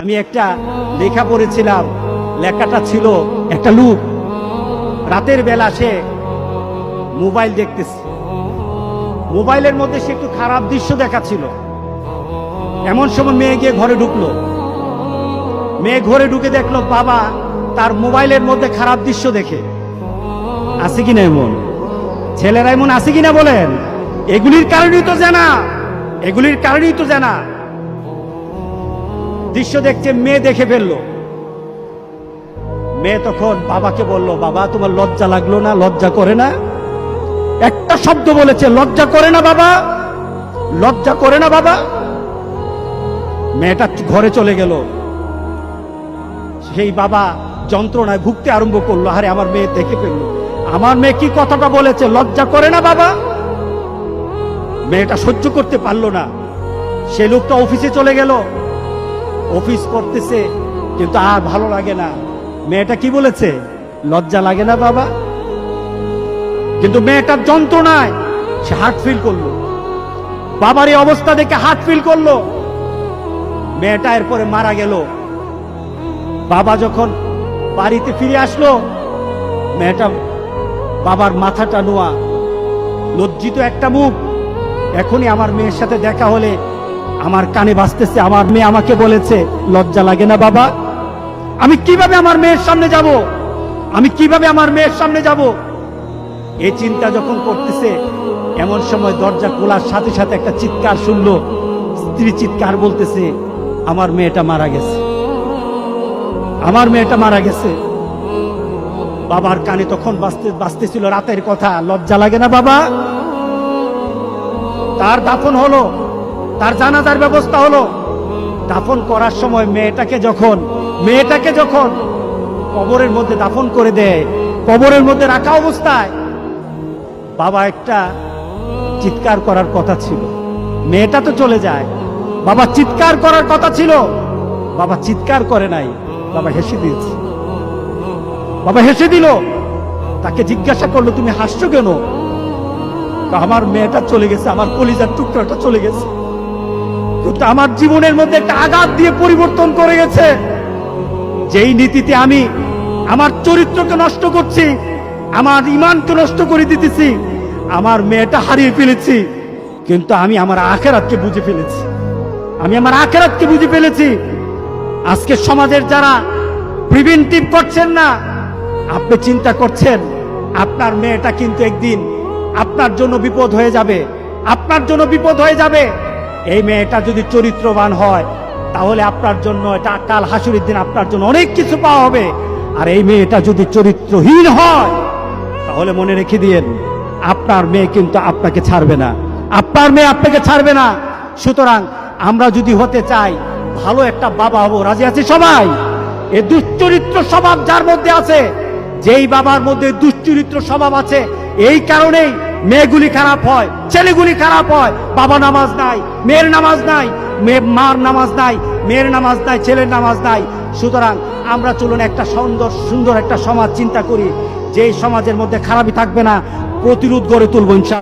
আমি একটা লেখা পড়েছিলাম, লেখাটা ছিল একটা লোক রাতের বেলা সে মোবাইল দেখতেছে, মোবাইলের মধ্যে সে একটু খারাপ দৃশ্য দেখাচ্ছিল। এমন সময় মেয়ে গিয়ে ঘরে ঢুকলো, মেয়ে ঘরে ঢুকে দেখলো বাবা তার মোবাইলের মধ্যে খারাপ দৃশ্য দেখে। আছে কিনা এমন ছেলেরা, এমন আছে কিনা বলেন? এগুলির কারণেই তো জানা, এগুলির কারণেই তো জানা। দৃশ্য দেখছে, মেয়ে দেখে ফেললো। মেয়ে তখন বাবাকে বলল, বাবা তোমার লজ্জা লাগলো না? লজ্জা করে না? একটা শব্দ বলেছে, লজ্জা করে না বাবা, লজ্জা করে না বাবা। মেয়েটা ঘরে চলে গেল। সেই বাবা যন্ত্রণায় ভুগতে আরম্ভ করলো, আরে আমার মেয়ে দেখে ফেললো, আমার মেয়ে কি কথাটা বলেছে, লজ্জা করে না বাবা। মেয়েটা সহ্য করতে পারলো না। সে লোকটা অফিসে চলে গেল, অফিস করতেছে, কিন্তু আর ভালো লাগে না। মেয়েটা কি বলেছে, লজ্জা লাগে না বাবা? কিন্তু মেয়েটার যন্ত্রণায় সে হার্ট ফিল করলো, বাবার এই অবস্থা দেখে হার্ট ফিল করলো। মেয়েটা এরপরে মারা গেল। বাবা যখন বাড়িতে ফিরে আসলো, মেয়েটা বাবার মাথাটা নোয়া, লজ্জিত একটা মুখ। এখনই আমার মেয়ের সাথে দেখা হলে আমার কানে বাজতেছে, আমার মেয়ে আমাকে বলেছে লজ্জা লাগে না বাবা? আমি কিভাবে আমার মেয়ের সামনে যাব? আমি কিভাবে আমার মেয়ের সামনে যাব? এই চিন্তা যখন করতেছে, এমন সময় দরজা খোলার সাথে সাথে একটা চিৎকার শুনলো। স্ত্রী চিৎকার বলতেছে, আমার মেয়েটা মারা গেছে, আমার মেয়েটা মারা গেছে। বাবার কানে তখন বাজতেছিল রাতের কথা, লজ্জা লাগে না বাবা? তার দাফন হলো, তার জানাজার ব্যবস্থা হলো। দাফন করার সময় মেয়েটাকে যখন কবরের মধ্যে দাফন করে দেয়, কবরের মধ্যে রাখা অবস্থায় বাবা একটা চিৎকার করার কথা ছিল। মেয়েটা তো চলে যায়, বাবা চিৎকার করার কথা ছিল, বাবা চিৎকার করে নাই, বাবা হেসে দিয়েছে। বাবা হেসে দিল। তাকে জিজ্ঞাসা করলো, তুমি হাসছো কেন? আমার মেয়েটা চলে গেছে, আমার কলিজার টুকরাটা চলে গেছে, কিন্তু আমার জীবনের মধ্যে একটা আঘাত দিয়ে পরিবর্তন করে গেছে। যেই নীতিতে আমি আমার চরিত্রকে নষ্ট করছি, আমার ঈমানকে নষ্ট করে দিতেছি, আমার মেয়েটা হারিয়ে ফেলেছি, কিন্তু আমি আমার আখিরাতকে বুঝে ফেলেছি, আমি আমার আখিরাতকে বুঝে ফেলেছি। আজকে সমাজের যারা প্রিভেন্টিভ করছেন না, আপনি চিন্তা করছেন আপনার মেয়েটা কিন্তু একদিন আপনার জন্য বিপদ হয়ে যাবে, আপনার জন্য বিপদ হয়ে যাবে। এই মেয়েটা যদি চরিত্রবান হয়, তাহলে আপনার জন্য এটা কাল হাসুরের দিন আপনার জন্য অনেক কিছু পাওয়া হবে। আর এই মেয়েটা যদি চরিত্রহীন হয়, তাহলে মনে রেখে দিয়েন, আপনার মেয়ে কিন্তু আপনাকে ছাড়বে না, আপনার মেয়ে আপনাকে ছাড়বে না। সুতরাং আমরা যদি হতে চাই, ভালো একটা বাবা হবো, রাজি আছি সবাই? এই দুশ্চরিত্র স্বভাব যার মধ্যে আছে, যেই বাবার মধ্যে দুশ্চরিত্র স্বভাব আছে, এই কারণেই মেয়েগুলি খারাপ হয়, ছেলেগুলি খারাপ হয়। বাবা নামাজ নাই, মেয়ের নামাজ নাই, মার নামাজ নাই, মেয়ের নামাজ নাই, ছেলের নামাজ নাই। সুতরাং আমরা চলুন একটা সুন্দর একটা সমাজ চিন্তা করি, যেই সমাজের মধ্যে খারাপই থাকবে না, প্রতিরোধ গড়ে তুলব ইনশাআল্লাহ।